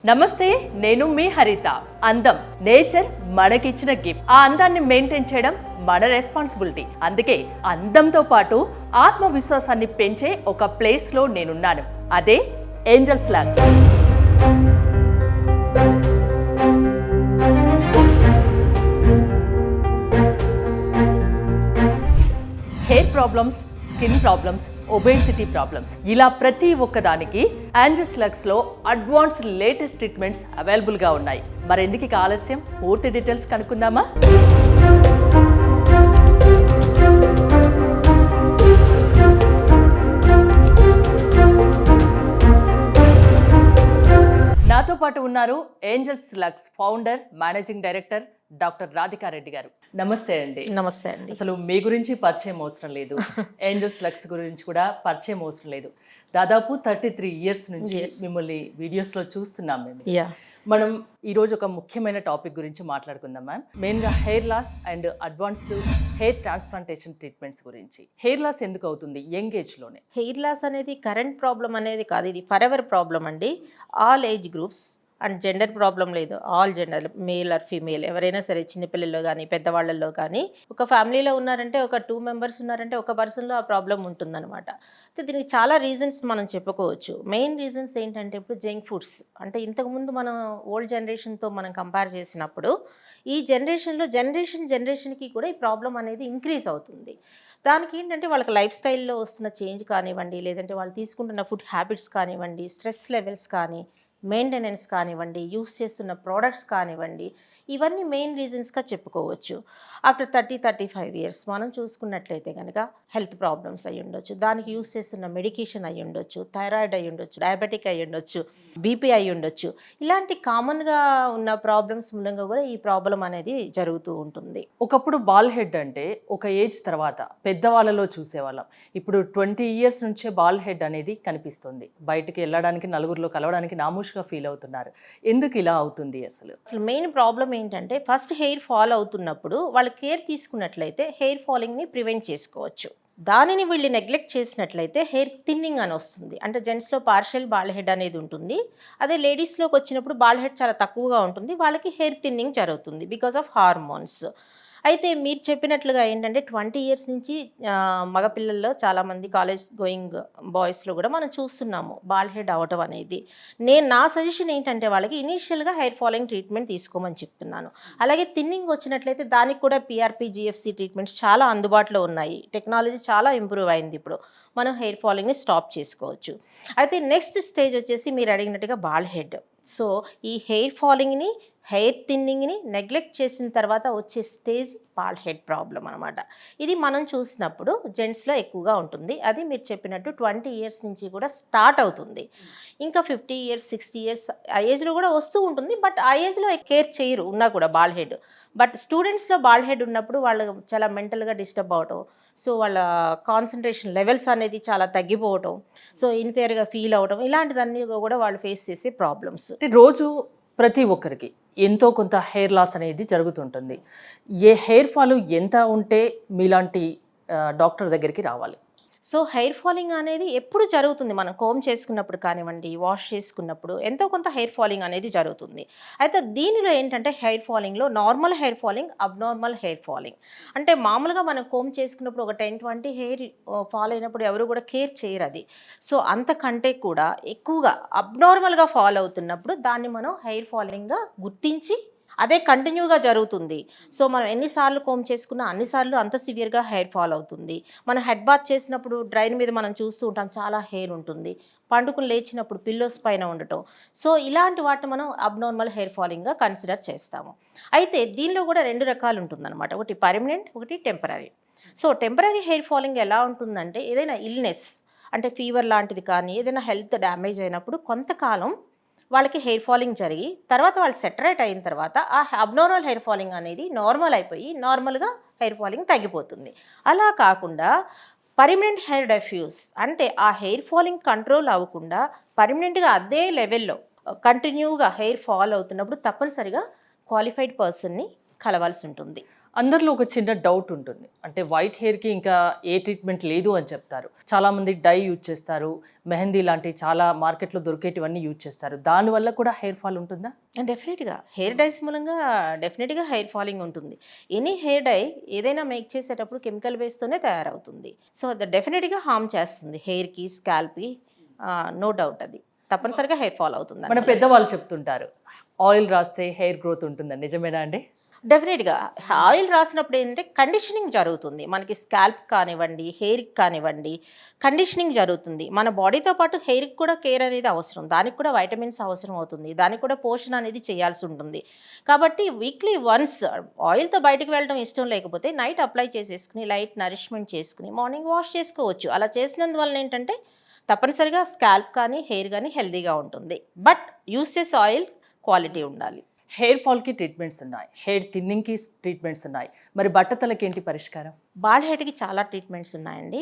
నమస్తే, నేను మీ హరిత. అందం నేచర్ మనకిచ్చిన గిఫ్ట్. ఆ అందాన్ని మెయింటైన్ చేయడం మన రెస్పాన్సిబిలిటీ. అందుకే అందంతో పాటు ఆత్మవిశ్వాసాన్ని పెంచే ఒక ప్లేస్ లో నేనున్నాను. అదే Angels Lux. Hair problems, skin problems, obesity problems, ఇలా ప్రతి ఒక్కదానికి ఏంజెల్స్ లక్స్ లో అడ్వాన్స్డ్ లేటెస్ట్ ట్రీట్మెంట్స్ అవైలబుల్ గా ఉన్నాయి. మరెందుకు ఆలస్యం, పూర్తి డీటెయిల్స్ కనుక్కుందామా? నాతో పాటు ఉన్నారు Angels Lux founder, managing director doctor Radhika Reddy గారు. నమస్తే అండి. నమస్తే అండి. అసలు మీ గురించి పరిచయం అవసరం లేదు, ఏంజెల్స్ లక్స్ గురించి కూడా పరిచయం అవసరం లేదు. దాదాపు 33 years నుంచి మిమ్మల్ని వీడియోస్లో చూస్తున్నాం మేము. మనం ఈరోజు ఒక ముఖ్యమైన టాపిక్ గురించి మాట్లాడుకుందాం మ్యామ్. మెయిన్గా hair loss and advanced hair transplantation treatments గురించి. హెయిర్ లాస్ ఎందుకు అవుతుంది యంగ్ ఏజ్లోనే? హెయిర్ లాస్ అనేది కరెంట్ ప్రాబ్లం అనేది కాదు, ఇది ఫర్ ఎవర్ ప్రాబ్లం అండి. All age groups and gender problem లేదు, all gender, male or female, ఎవరైనా సరే, చిన్నపిల్లల్లో కానీ పెద్దవాళ్ళల్లో కానీ, ఒక ఫ్యామిలీలో ఉన్నారంటే, ఒక 2 members ఉన్నారంటే ఒక పర్సన్లో ఆ ప్రాబ్లం ఉంటుందన్నమాట. దీనికి చాలా రీజన్స్ మనం చెప్పుకోవచ్చు. మెయిన్ రీజన్స్ ఏంటంటే, ఇప్పుడు జంక్ ఫుడ్స్ అంటే ఇంతకుముందు మనం ఓల్డ్ జనరేషన్తో మనం కంపేర్ చేసినప్పుడు ఈ జనరేషన్కి కూడా ఈ ప్రాబ్లం అనేది ఇంక్రీజ్ అవుతుంది. దానికి ఏంటంటే వాళ్ళకి లైఫ్ స్టైల్లో వస్తున్న చేంజ్ కానివ్వండి, లేదంటే వాళ్ళు తీసుకుంటున్న ఫుడ్ హ్యాబిట్స్ కానివ్వండి, స్ట్రెస్ లెవెల్స్ కానీ, మెయింటెనెన్స్ కానివ్వండి, యూస్ చేస్తున్న ప్రోడక్ట్స్ కానివ్వండి, ఇవన్నీ మెయిన్ రీజన్స్గా చెప్పుకోవచ్చు. ఆఫ్టర్ 30-35 years మనం చూసుకున్నట్లయితే కనుక హెల్త్ ప్రాబ్లమ్స్ అయ్యి ఉండొచ్చు, దానికి యూస్ చేస్తున్న మెడికేషన్ అయ్యి ఉండొచ్చు, థైరాయిడ్ అయ్యి ఉండొచ్చు, డయాబెటిక్ అయ్యి ఉండొచ్చు, బీపీ అయ్యి ఉండొచ్చు. ఇలాంటి కామన్గా ఉన్న ప్రాబ్లమ్స్ మూలంగా కూడా ఈ ప్రాబ్లం అనేది జరుగుతూ ఉంటుంది. ఒకప్పుడు బాల్ హెడ్ అంటే ఒక ఏజ్ తర్వాత పెద్దవాళ్ళలో చూసేవాళ్ళం. ఇప్పుడు 20 years నుంచే బాల్ హెడ్ అనేది కనిపిస్తుంది. బయటకు వెళ్ళడానికి, నలుగురిలో కలవడానికి నామూషిగా ఫీల్ అవుతున్నారు. ఎందుకు ఇలా అవుతుంది? అసలు మెయిన్ ప్రాబ్లం ఏంటంటే, ఫస్ట్ హెయిర్ ఫాల్ అవుతున్నప్పుడు వాళ్ళు కేర్ తీసుకున్నట్లయితే హెయిర్ ఫాలింగ్ని ప్రివెంట్ చేసుకోవచ్చు. దానిని వీళ్ళు నెగ్లెక్ట్ చేసినట్లయితే హెయిర్ థిన్నింగ్ అని వస్తుంది. అంటే జెంట్స్లో పార్షియల్ బాల్ హెడ్ అనేది ఉంటుంది, అదే లేడీస్లోకి వచ్చినప్పుడు బాల్ హెడ్ చాలా తక్కువగా ఉంటుంది, వాళ్ళకి హెయిర్ థిన్నింగ్ జరుగుతుంది బికాస్ ఆఫ్ హార్మోన్స్. అయితే మీరు చెప్పినట్లుగా ఏంటంటే 20 years నుంచి మగపిల్లల్లో చాలామంది కాలేజ్ గోయింగ్ బాయ్స్లో కూడా మనం చూస్తున్నాము బాల్ హెడ్ అవ్వటం అనేది. నా సజెషన్ ఏంటంటే వాళ్ళకి ఇనీషియల్గా హెయిర్ ఫాలింగ్ ట్రీట్మెంట్ తీసుకోమని చెప్తున్నాను. అలాగే థిన్నింగ్ వచ్చినట్లయితే దానికి కూడా PRP, GFC ట్రీట్మెంట్స్ చాలా అందుబాటులో ఉన్నాయి. టెక్నాలజీ చాలా ఇంప్రూవ్ అయింది. ఇప్పుడు మనం హెయిర్ ఫాలింగ్ని స్టాప్ చేసుకోవచ్చు. అయితే నెక్స్ట్ స్టేజ్ వచ్చేసి మీరు అడిగినట్టుగా బాల్ హెడ్. సో ఈ హెయిర్ ఫాలింగ్ని, హెయిర్ థిన్నింగ్ని నెగ్లెక్ట్ చేసిన తర్వాత వచ్చే స్టేజ్ బాల్ హెడ్ ప్రాబ్లం అనమాట. ఇది మనం చూసినప్పుడు జెంట్స్లో ఎక్కువగా ఉంటుంది. అది మీరు చెప్పినట్టు 20 years నుంచి కూడా స్టార్ట్ అవుతుంది. ఇంకా 50 years, 60 years ఆ ఏజ్లో కూడా వస్తూ ఉంటుంది. బట్ ఆ ఏజ్లో కేర్ చేయరు ఉన్నా కూడా బాల్ హెడ్. బట్ స్టూడెంట్స్లో బాల్ హెడ్ ఉన్నప్పుడు వాళ్ళు చాలా మెంటల్గా డిస్టర్బ్ అవటం, సో వాళ్ళ కాన్సన్ట్రేషన్ లెవెల్స్ అనేది చాలా తగ్గిపోవటం, సో ఇన్ఫేర్గా ఫీల్ అవటం, ఇలాంటిదన్నీ కూడా వాళ్ళు ఫేస్ చేసే ప్రాబ్లమ్స్. రోజు ప్రతి ఒక్కరికి ఎంతో కొంత హెయిర్ లాస్ అనేది జరుగుతుంటుంది. ఏ హెయిర్ ఫాల్ ఎంత ఉంటే మీలాంటి డాక్టర్ దగ్గరికి రావాలి? సో హెయిర్ ఫాలింగ్ అనేది ఎప్పుడు జరుగుతుంది. మనం కోమ్ చేసుకున్నప్పుడు కానివ్వండి, వాష్ చేసుకున్నప్పుడు ఎంతో కొంత హెయిర్ ఫాలింగ్ అనేది జరుగుతుంది. అయితే దీనిలో ఏంటంటే హెయిర్ ఫాలింగ్లో normal hair falling, abnormal hair falling. అంటే మామూలుగా మనం కోమ్ చేసుకున్నప్పుడు ఒక 10-20 హెయిర్ ఫాల్ అయినప్పుడు ఎవరు కూడా కేర్ చేయరు అది. సో అంతకంటే కూడా ఎక్కువగా అబ్నార్మల్గా ఫాల్ అవుతున్నప్పుడు దాన్ని మనం హెయిర్ ఫాలింగ్గా గుర్తించి అదే కంటిన్యూగా జరుగుతుంది. సో మనం ఎన్నిసార్లు కోమ్ చేసుకున్నా అన్నిసార్లు అంత సివియర్గా హెయిర్ ఫాల్ అవుతుంది. మనం హెడ్ బాత్ చేసినప్పుడు డ్రైన్ మీద మనం చూస్తూ ఉంటాం, చాలా హెయిర్ ఉంటుంది. పండుకుని లేచినప్పుడు పిల్లోస్ పైన ఉండటం, సో ఇలాంటి వాటిని మనం అబ్నార్మల్ హెయిర్ ఫాలింగ్గా కన్సిడర్ చేస్తాము. అయితే దీనిలో కూడా 2 రకాలు ఉంటుందన్నమాట, ఒకటి పర్మనెంట్, ఒకటి temporary. So temporary hair falling ఎలా ఉంటుందంటే, ఏదైనా ఇల్నెస్ అంటే ఫీవర్ లాంటిది కానీ, ఏదైనా హెల్త్ డ్యామేజ్ అయినప్పుడు కొంతకాలం వాళ్ళకి హెయిర్ ఫాలింగ్ జరిగి తర్వాత వాళ్ళు సెటరేట్ అయిన తర్వాత ఆ అబ్నార్మల్ హెయిర్ ఫాలింగ్ అనేది నార్మల్ అయిపోయి నార్మల్గా హెయిర్ ఫాలింగ్ తగ్గిపోతుంది. అలా కాకుండా పర్మనెంట్ హెయిర్ డిఫ్యూజ్ అంటే ఆ హెయిర్ ఫాలింగ్ కంట్రోల్ అవ్వకుండా పర్మనెంట్గా అదే లెవెల్లో కంటిన్యూగా హెయిర్ ఫాల్ అవుతున్నప్పుడు తప్పనిసరిగా క్వాలిఫైడ్ పర్సన్ని కలవాల్సి ఉంటుంది. అందరిలో ఒక చిన్న డౌట్ ఉంటుంది, అంటే వైట్ హెయిర్కి ఇంకా ఏ ట్రీట్మెంట్ లేదు అని చెప్తారు. చాలామంది డై యూజ్ చేస్తారు, మెహందీ లాంటి చాలా మార్కెట్లో దొరికేటివన్నీ యూజ్ చేస్తారు. దానివల్ల కూడా హెయిర్ ఫాల్ ఉంటుందా? డెఫినెట్గా హెయిర్ డైస్ మూలంగా డెఫినెట్గా హెయిర్ ఫాలింగ్ ఉంటుంది. ఎనీ హెయిర్ డై ఏదైనా మేక్ చేసేటప్పుడు కెమికల్ బేస్తోనే తయారవుతుంది. సో అది డెఫినెట్గా హార్మ్ చేస్తుంది హెయిర్కి, స్కాల్ప్కి, నో డౌట్. అది తప్పనిసరిగా హెయిర్ ఫాల్ అవుతుంది. మన పెద్దవాళ్ళు చెప్తుంటారు ఆయిల్ రాస్తే హెయిర్ గ్రోత్ ఉంటుందని, నిజమేనా అండి? డెఫినెట్గా ఆయిల్ రాసినప్పుడు ఏంటంటే కండిషనింగ్ జరుగుతుంది. మనకి స్కాల్ప్ కానివ్వండి, హెయిర్కి కానివ్వండి, కండిషనింగ్ జరుగుతుంది. మన బాడీతో పాటు హెయిర్కి కూడా కేర్ అనేది అవసరం, దానికి కూడా వైటమిన్స్ అవసరం అవుతుంది, దానికి కూడా పోషణ అనేది చేయాల్సి ఉంటుంది. కాబట్టి వీక్లీ వన్స్ ఆయిల్తో బయటకు వెళ్ళడం ఇష్టం లేకపోతే నైట్ అప్లై చేసేసుకుని లైట్ నరిష్మెంట్ చేసుకుని మార్నింగ్ వాష్ చేసుకోవచ్చు. అలా చేసినందువల్ల ఏంటంటే తప్పనిసరిగా స్కాల్ప్ కానీ హెయిర్ కానీ హెల్తీగా ఉంటుంది. బట్ యూస్ చేసే ఆయిల్ క్వాలిటీ ఉండాలి. హెయిర్ ఫాల్కి ట్రీట్మెంట్స్ ఉన్నాయి, హెయిర్ థిన్నింగ్కి ట్రీట్మెంట్స్ ఉన్నాయి, మరి బట్టతలకి ఏంటి పరిష్కారం? బాల్డ్ హెడ్కి చాలా ట్రీట్మెంట్స్ ఉన్నాయండి.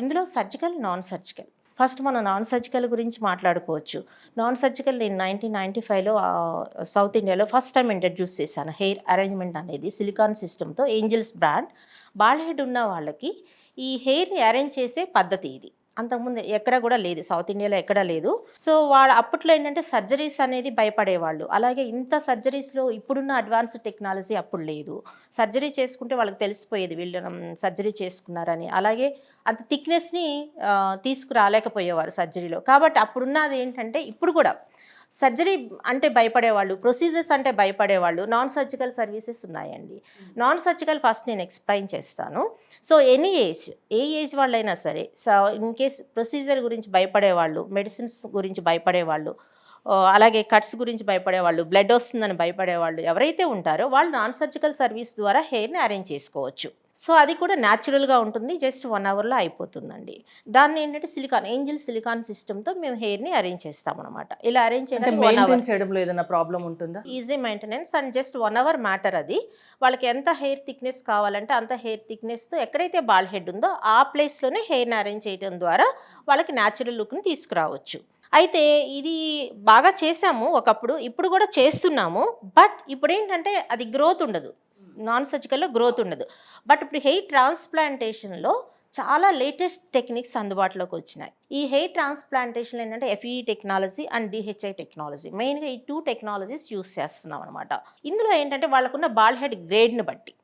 ఇందులో సర్జికల్, నాన్ సర్జికల్. ఫస్ట్ మనం నాన్ సర్జికల్ గురించి మాట్లాడుకోవచ్చు. నాన్ సర్జికల్ నేను 1995లో సౌత్ ఇండియాలో ఫస్ట్ టైం ఇంట్రడ్యూస్ చేశాను హెయిర్ అరేంజ్మెంట్ అనేది సిలికాన్ సిస్టమ్తో, ఏంజల్స్ బ్రాండ్. బాల్డ్ హెడ్ ఉన్న వాళ్ళకి ఈ హెయిర్ని అరేంజ్ చేసే పద్ధతి ఇది. అంతకుముందు ఎక్కడ కూడా లేదు, సౌత్ ఇండియాలో ఎక్కడా లేదు. సో అప్పట్లో ఏంటంటే సర్జరీస్ అనేది భయపడేవాళ్ళు. అలాగే ఇంత సర్జరీస్లో ఇప్పుడున్న అడ్వాన్స్డ్ టెక్నాలజీ అప్పుడు లేదు. సర్జరీ చేసుకుంటే వాళ్ళకి తెలిసిపోయేది వీళ్ళు సర్జరీ చేసుకున్నారని. అలాగే అంత థిక్నెస్ని తీసుకురాలేకపోయేవారు సర్జరీలో. కాబట్టి అప్పుడున్నది ఏంటంటే ఇప్పుడు కూడా సర్జరీ అంటే భయపడేవాళ్ళు, ప్రొసీజర్స్ అంటే భయపడేవాళ్ళు, నాన్ సర్జికల్ సర్వీసెస్ ఉన్నాయండి. నాన్ సర్జికల్ ఫస్ట్ నేను ఎక్స్ప్లెయిన్ చేస్తాను. సో ఎనీ ఏజ్, ఏ ఏజ్ వాళ్ళైనా సరే, సో ఇన్ కేస్ ప్రొసీజర్ గురించి భయపడేవాళ్ళు, మెడిసిన్స్ గురించి భయపడేవాళ్ళు, అలాగే కట్స్ గురించి భయపడేవాళ్ళు, బ్లడ్ వస్తుందని భయపడేవాళ్ళు ఎవరైతే ఉంటారో వాళ్ళు నాన్ సర్జికల్ సర్వీస్ ద్వారా హెయిర్ని అరేంజ్ చేసుకోవచ్చు. సో అది కూడా న్యాచురల్గా ఉంటుంది, జస్ట్ 1 అవర్లో అయిపోతుందండి. దాన్ని ఏంటంటే సిలికాన్, ఏంజల్ సిలికాన్ సిస్టమ్తో మేము హెయిర్ని అరేంజ్ చేస్తామన్నమాట. ఇలా అరేంజ్ చేయడంలో ఏదైనా ప్రాబ్లం ఉంటుందా? Easy maintenance and just 1 hour matter అది. వాళ్ళకి ఎంత హెయిర్ థిక్నెస్ కావాలంటే అంత హెయిర్ థిక్నెస్తో ఎక్కడైతే బాల్ హెడ్ ఉందో ఆ ప్లేస్లోనే హెయిర్ని అరేంజ్ చేయడం ద్వారా వాళ్ళకి న్యాచురల్ లుక్ని తీసుకురావచ్చు. అయితే ఇది బాగా చేసాము ఒకప్పుడు, ఇప్పుడు కూడా చేస్తున్నాము. బట్ ఇప్పుడు ఏంటంటే అది గ్రోత్ ఉండదు, నాన్ సర్జికల్లో గ్రోత్ ఉండదు. బట్ ఇప్పుడు హెయిర్ ట్రాన్స్ప్లాంటేషన్లో చాలా లేటెస్ట్ టెక్నిక్స్ అందుబాటులోకి వచ్చినాయి. ఈ హెయిర్ ట్రాన్స్ప్లాంటేషన్ ఏంటంటే FEE technology and DHI technology, మెయిన్గా ఈ 2 టెక్నాలజీస్ యూస్ చేస్తున్నాం అనమాట. ఇందులో ఏంటంటే వాళ్ళకున్న బాల్ హెడ్ గ్రేడ్ని బట్టి,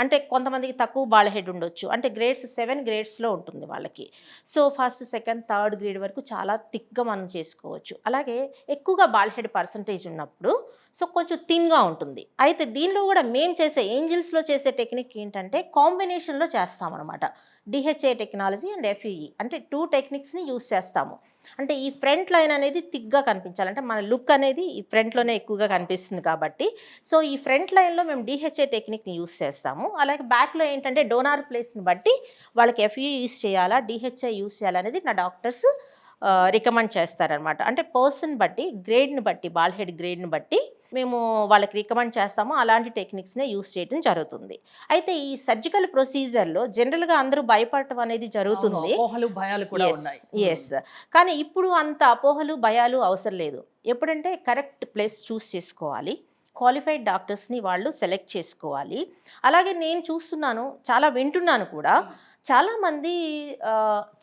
అంటే కొంతమందికి తక్కువ బాల్ హెడ్ ఉండొచ్చు, అంటే గ్రేడ్స్ 7 గ్రేడ్స్లో ఉంటుంది వాళ్ళకి. So first, second, third grade వరకు చాలా థిక్గా మనం చేసుకోవచ్చు. అలాగే ఎక్కువగా బాల్ హెడ్ పర్సంటేజ్ ఉన్నప్పుడు సో కొంచెం థిన్గా ఉంటుంది. అయితే దీనిలో కూడా మేము చేసే ఏంజిల్స్లో చేసే టెక్నిక్ ఏంటంటే కాంబినేషన్లో చేస్తామన్నమాట. DHI టెక్నాలజీ అండ్ FEE అంటే 2 టెక్నిక్స్ని యూస్ చేస్తాము. అంటే ఈ ఫ్రంట్ లైన్ అనేది థిక్గా కనిపించాలంటే మన లుక్ అనేది ఈ ఫ్రంట్లోనే ఎక్కువగా కనిపిస్తుంది కాబట్టి, సో ఈ ఫ్రంట్ లైన్లో మేము DHI టెక్నిక్ని యూస్ చేస్తాము. అలాగే బ్యాక్లో ఏంటంటే డోనార్ ప్లేస్ని బట్టి వాళ్ళకి FEE యూస్ చేయాలా, DHI యూస్ చేయాలనేది నా డాక్టర్స్ రికమెండ్ చేస్తారనమాట. అంటే పర్సన్ బట్టి, గ్రేడ్ని బట్టి, బాల్ హెడ్ గ్రేడ్ని బట్టి మేము వాళ్ళకి రికమెండ్ చేస్తాము. అలాంటి టెక్నిక్స్నే యూస్ చేయడం జరుగుతుంది. అయితే ఈ సర్జికల్ ప్రొసీజర్లో జనరల్గా అందరూ భయపడటం అనేది జరుగుతుంది. ఎస్, కానీ ఇప్పుడు అంత అపోహలు భయాలు అవసరం లేదు. ఎప్పుడంటే కరెక్ట్ ప్లేస్ చూస్ చేసుకోవాలి, క్వాలిఫైడ్ డాక్టర్స్ని వాళ్ళు సెలెక్ట్ చేసుకోవాలి. అలాగే నేను చూస్తున్నాను, చాలా వింటున్నాను కూడా, చాలామంది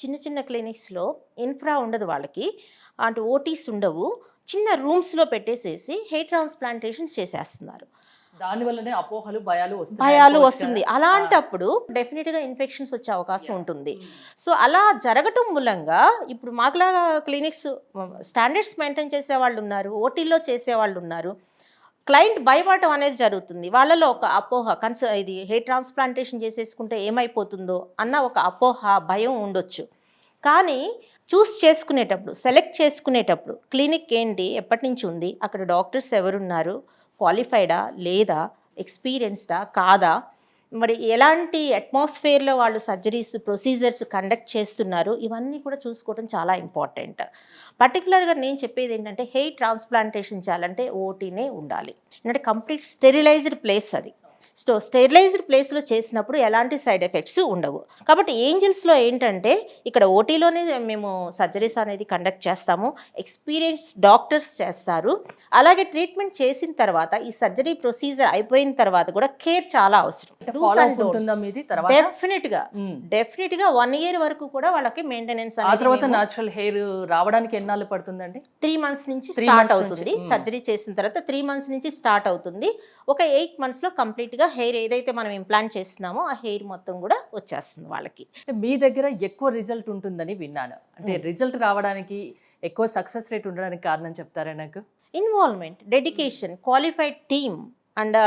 చిన్న చిన్న క్లినిక్స్లో ఇన్ఫ్రా ఉండదు వాళ్ళకి, అంటే ఓటీస్ ఉండవు, చిన్న రూమ్స్లో పెట్టేసేసి హెయిర్ ట్రాన్స్ప్లాంటేషన్ చేసేస్తున్నారు. దానివల్లనే అపోహలు భయాలు వస్తుంది. అలాంటప్పుడు డెఫినెట్గా ఇన్ఫెక్షన్స్ వచ్చే అవకాశం ఉంటుంది. సో అలా జరగటం మూలంగా ఇప్పుడు మాకులాగా క్లినిక్స్ స్టాండర్డ్స్ మెయింటైన్ చేసే వాళ్ళు ఉన్నారు, ఓటీల్లో చేసేవాళ్ళు ఉన్నారు. క్లయింట్ భయపడటం అనేది జరుగుతుంది. వాళ్ళలో ఒక అపోహ, ఇది హెయిర్ ట్రాన్స్ప్లాంటేషన్ చేసేసుకుంటే ఏమైపోతుందో అన్న ఒక అపోహ, భయం ఉండొచ్చు. కానీ చూస్ చేసుకునేటప్పుడు, సెలెక్ట్ చేసుకునేటప్పుడు క్లినిక్ ఏంటి, ఎప్పటి నుంచి ఉంది, అక్కడ డాక్టర్స్ ఎవరున్నారు, క్వాలిఫైడా లేదా, ఎక్స్పీరియన్స్డా కాదా, మరి ఎలాంటి అట్మాస్ఫియర్లో వాళ్ళు సర్జరీస్ ప్రొసీజర్స్ కండక్ట్ చేస్తున్నారు, ఇవన్నీ కూడా చూసుకోవడం చాలా ఇంపార్టెంట్. పర్టికులర్గా నేను చెప్పేది ఏంటంటే హెయిర్ ట్రాన్స్ప్లాంటేషన్ చేయాలంటే ఓటీనే ఉండాలి. ఎందుకంటే కంప్లీట్ స్టెరిలైజ్డ్ ప్లేస్ అది. స్టెరిలైజ్డ్ ప్లేస్లో చేసినప్పుడు ఎలాంటి సైడ్ ఎఫెక్ట్స్ ఉండవు. కాబట్టి ఏంజల్స్లో ఏంటంటే ఇక్కడ ఓటీలోనే మేము సర్జరీస్ అనేది కండక్ట్ చేస్తాము, ఎక్స్పీరియన్స్ డాక్టర్స్ చేస్తారు. అలాగే ట్రీట్మెంట్ చేసిన తర్వాత ఈ సర్జరీ ప్రొసీజర్ అయిపోయిన తర్వాత కూడా కేర్ చాలా అవసరం. డెఫినెట్ గా 1 year వరకు కూడా వాళ్ళకి మెయింటెనెన్స్ తర్వాత న్యాచురల్ హెయిర్ రావడానికి ఎన్నాళ్ళు పడుతుందండి? 3 months నుంచి స్టార్ట్ అవుతుంది. సర్జరీ చేసిన తర్వాత 3 months నుంచి స్టార్ట్ అవుతుంది. ఒక 8 months లో కంప్లీట్ గా హెయిర్ ఏదైతే మనం ఇంప్లాంట్ చేస్తున్నామో ఆ హెయిర్ మొత్తం కూడా వచ్చేస్తుంది వాళ్ళకి. మీ దగ్గర ఎక్కువ రిజల్ట్ ఉంటుందని విన్నాను. అంటే రిజల్ట్ రావడానికి ఎక్కువ సక్సెస్ రేట్ ఉండడానికి కారణం చెప్తారా నాకు? Involvement, dedication, qualified team and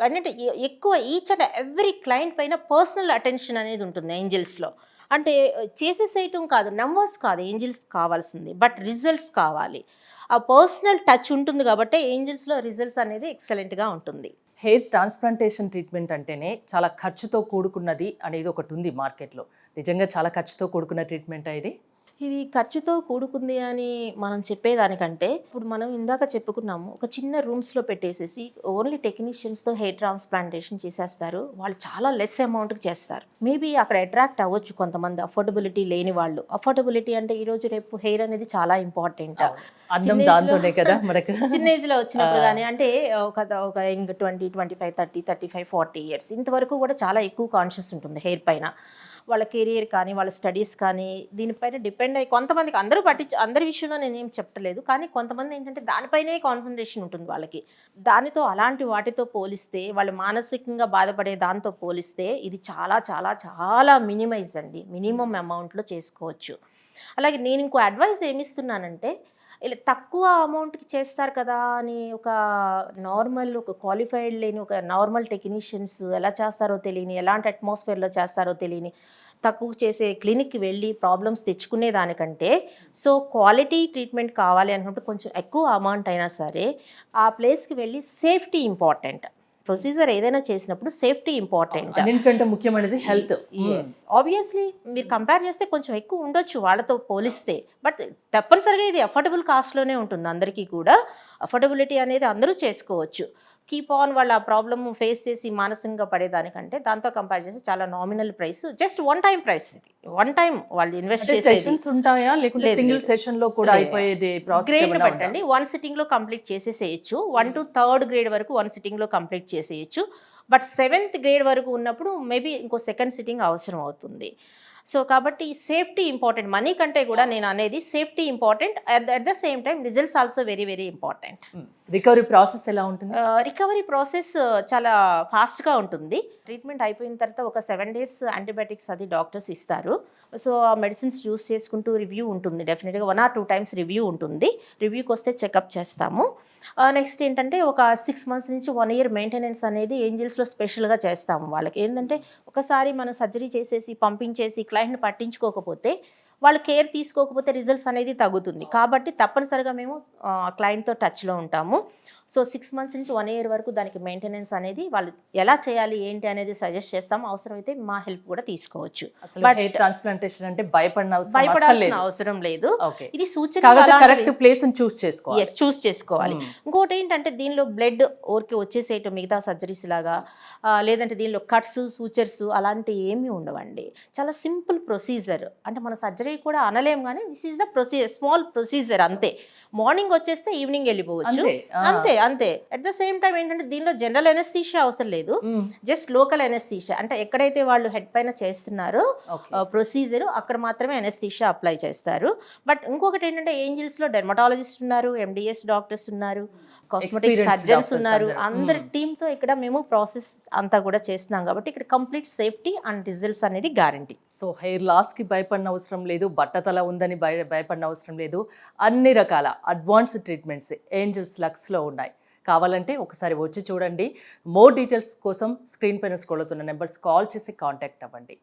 అంటే ఎక్కువ ఈచ్ అండ్ ఎవ్రీ క్లయింట్ పైన పర్సనల్ అటెన్షన్ అనేది ఉంటుంది ఏంజల్స్లో. అంటే చేసేసేయటం కాదు, నెంబర్స్ కాదు ఏంజల్స్ కావాల్సింది, బట్ రిజల్ట్స్ కావాలి. ఆ పర్సనల్ టచ్ ఉంటుంది కాబట్టి ఏంజల్స్లో రిజల్ట్స్ అనేది ఎక్సలెంట్గా ఉంటుంది. హెయిర్ ట్రాన్స్ప్లాంటేషన్ ట్రీట్మెంట్ అంటేనే చాలా ఖర్చుతో కూడుకున్నది అనేది ఒకటి ఉంది మార్కెట్లో. నిజంగా చాలా ఖర్చుతో కూడుకున్న ట్రీట్మెంట్ ఇది. ఇది ఖర్చుతో కూడుకుంది అని మనం చెప్పేదానికంటే, ఇప్పుడు మనం ఇందాక చెప్పుకున్నాము, ఒక చిన్న రూమ్స్లో పెట్టేసేసి ఓన్లీ టెక్నీషియన్స్తో హెయిర్ ట్రాన్స్ప్లాంటేషన్ చేసేస్తారు. వాళ్ళు చాలా లెస్ అమౌంట్కి చేస్తారు. మేబీ అక్కడ అట్రాక్ట్ అవ్వచ్చు కొంతమంది అఫోర్డబులిటీ లేని వాళ్ళు. అఫోర్డబులిటీ అంటే ఈరోజు రేపు హెయిర్ అనేది చాలా ఇంపార్టెంట్. చిన్న ఏజ్లో వచ్చినప్పుడు కానీ అంటే ఒక 20, 25, 30, 35, 40 years ఇంతవరకు కూడా చాలా ఎక్కువ కాన్షియస్ ఉంటుంది హెయిర్ పైన. వాళ్ళ కెరియర్ కానీ వాళ్ళ స్టడీస్ కానీ దీనిపైన డిపెండ్ అయ్యి కొంతమందికి, అందరి విషయంలో నేనేం చెప్పలేదు, కానీ కొంతమంది ఏంటంటే దానిపైనే కాన్సన్ట్రేషన్ ఉంటుంది వాళ్ళకి. దానితో అలాంటి వాటితో పోలిస్తే, వాళ్ళు మానసికంగా బాధపడే దాంతో పోలిస్తే ఇది చాలా చాలా చాలా మినిమైజ్ అండి, మినిమం అమౌంట్లో చేసుకోవచ్చు. అలాగే నేను ఇంకో అడ్వైస్ ఏమిస్తున్నానంటే, ఇలా తక్కువ అమౌంట్కి చేస్తారు కదా అని ఒక క్వాలిఫైడ్ లేని ఒక నార్మల్ టెక్నీషియన్స్ ఎలా చేస్తారో తెలియని, ఎలాంటి అట్మాస్ఫియర్లో చేస్తారో తెలియని తక్కువ చేసే క్లినిక్కి వెళ్ళి ప్రాబ్లమ్స్ తెచ్చుకునే దానికంటే, సో క్వాలిటీ ట్రీట్మెంట్ కావాలి అనుకుంటే కొంచెం ఎక్కువ అమౌంట్ అయినా సరే ఆ ప్లేస్కి వెళ్ళి సేఫ్టీ ఇంపార్టెంట్. ప్రొసీజర్ ఏదైనా చేసినప్పుడు సేఫ్టీ ఇంపార్టెంట్. అన్నిటికంటే ముఖ్యమైనది హెల్త్. ఆబ్వియస్లీ మీరు కంపేర్ చేస్తే కొంచెం ఎక్కువ ఉండొచ్చు వాళ్ళతో పోలిస్తే, బట్ తప్పనిసరిగా ఇది అఫోర్డబుల్ కాస్ట్లోనే ఉంటుంది. అందరికీ కూడా అఫోర్డబిలిటీ అనేది అందరూ చేసుకోవచ్చు. కీప్ ఆన్ వాళ్ళ ఆ ప్రాబ్లమ్ ఫేస్ చేసి మానసికంగా పడేదానికంటే దాంతో కంపేర్ చేసి చాలా nominal price, just 1 time price. ఇది 1 time వాళ్ళు ఇన్వెస్ట్ చేసేది ఉంటాయా లేకుంటే సింగిల్ సెషన్ లో కూడా అయిపోయేది ప్రాసెస్? గ్రేడ్ పెట్టండి, 1 sitting లో కంప్లీట్ చేసేసేయచ్చు. 1 to 3rd grade వరకు 1 sitting లో కంప్లీట్ చేసేయచ్చు. బట్ 7th grade వరకు ఉన్నప్పుడు మేబీ ఇంకో 2nd sitting అవసరం అవుతుంది. సో కాబట్టి సేఫ్టీ ఇంపార్టెంట్, మనీ కంటే కూడా నేను అనేది safety important. At the same time results also very very important. Recovery process ఎలా ఉంటుంది? రికవరీ ప్రాసెస్ చాలా ఫాస్ట్గా ఉంటుంది. ట్రీట్మెంట్ అయిపోయిన తర్వాత ఒక 7 days యాంటీబయాటిక్స్ అది డాక్టర్స్ ఇస్తారు. సో ఆ మెడిసిన్స్ యూస్ చేసుకుంటూ రివ్యూ ఉంటుంది. డెఫినెట్గా 1 or 2 times రివ్యూ ఉంటుంది. రివ్యూకి వస్తే చెకప్ చేస్తాము. నెక్స్ట్ ఏంటంటే ఒక 6 months నుంచి 1 year మెయింటెనెన్స్ అనేది ఏంజల్స్లో స్పెషల్గా చేస్తాము. వాళ్ళకి ఏంటంటే ఒకసారి మనం సర్జరీ చేసేసి పంపించేసి క్లయింట్ని పట్టించుకోకపోతే, వాళ్ళు కేర్ తీసుకోకపోతే రిజల్ట్స్ అనేది తగ్గుతుంది. కాబట్టి తప్పనిసరిగా మేము క్లయింట్తో టచ్లో ఉంటాము. సో 6 months నుంచి 1 year వరకు దానికి మెయింటెనెన్స్ అనేది వాళ్ళు ఎలా చేయాలి ఏంటి అనేది సజెస్ట్ చేస్తాము. అవసరమైతే మా హెల్ప్ కూడా తీసుకోవచ్చు. బట్ ట్రాన్స్ప్లాంటేషన్ అంటే భయపడాల్సిన అవసరం లేదు. ఇది సూచన, కరెక్ట్ ప్లేస్ చూస్ చేసుకోవాలి. ఇంకోటి ఏంటంటే దీనిలో బ్లడ్ ఊరికి వచ్చేసేయటం మిగతా సర్జరీస్ లాగా, లేదంటే దీనిలో కట్స్, సూచర్స్ అలాంటివి ఏమీ ఉండవండి. చాలా సింపుల్ ప్రొసీజర్. అంటే మన సర్జరీ కూడా అనలేం, కానీ this is the procedure, small procedure అంతే. మార్నింగ్ వచ్చేస్తే ఈవినింగ్ వెళ్ళిపోవచ్చు, అంతే అంతే. అట్ ద సేమ్ టైం ఏంటంటే దీనిలో జనరల్ ఎనెస్థీషియా అవసరం లేదు, జస్ట్ లోకల్ ఎనెస్థీషియా. అంటే ఎక్కడైతే వాళ్ళు హెడ్ పైన చేస్తున్నారో ప్రొసీజర్ అక్కడ మాత్రమే ఎనెస్థీషియా అప్లై చేస్తారు. బట్ ఇంకొకటి ఏంటంటే ఏంజల్స్లో డెర్మటాలజిస్ట్ ఉన్నారు, MDS డాక్టర్స్ ఉన్నారు, కాస్మెటిక్ సర్జన్స్ ఉన్నారు. అందరి టీంతో ఇక్కడ మేము ప్రాసెస్ అంతా కూడా చేస్తున్నాం కాబట్టి ఇక్కడ కంప్లీట్ సేఫ్టీ అండ్ రిజల్ట్స్ అనేది గ్యారంటీ. సో హెయిర్ లాస్కి భయపడిన అవసరం లేదు, బట్టతల ఉందని భయపడిన అవసరం లేదు. అన్ని రకాల అడ్వాన్స్డ్ ట్రీట్మెంట్స్ ఏంజల్స్ లక్స్లో ఉన్నాయి. కావాలంటే ఒకసారి వచ్చి చూడండి. మోర్ డీటెయిల్స్ కోసం స్క్రీన్ పైన స్క్రోల్ అవుతున్న నెంబర్స్ కాల్ చేసి కాంటాక్ట్ అవ్వండి.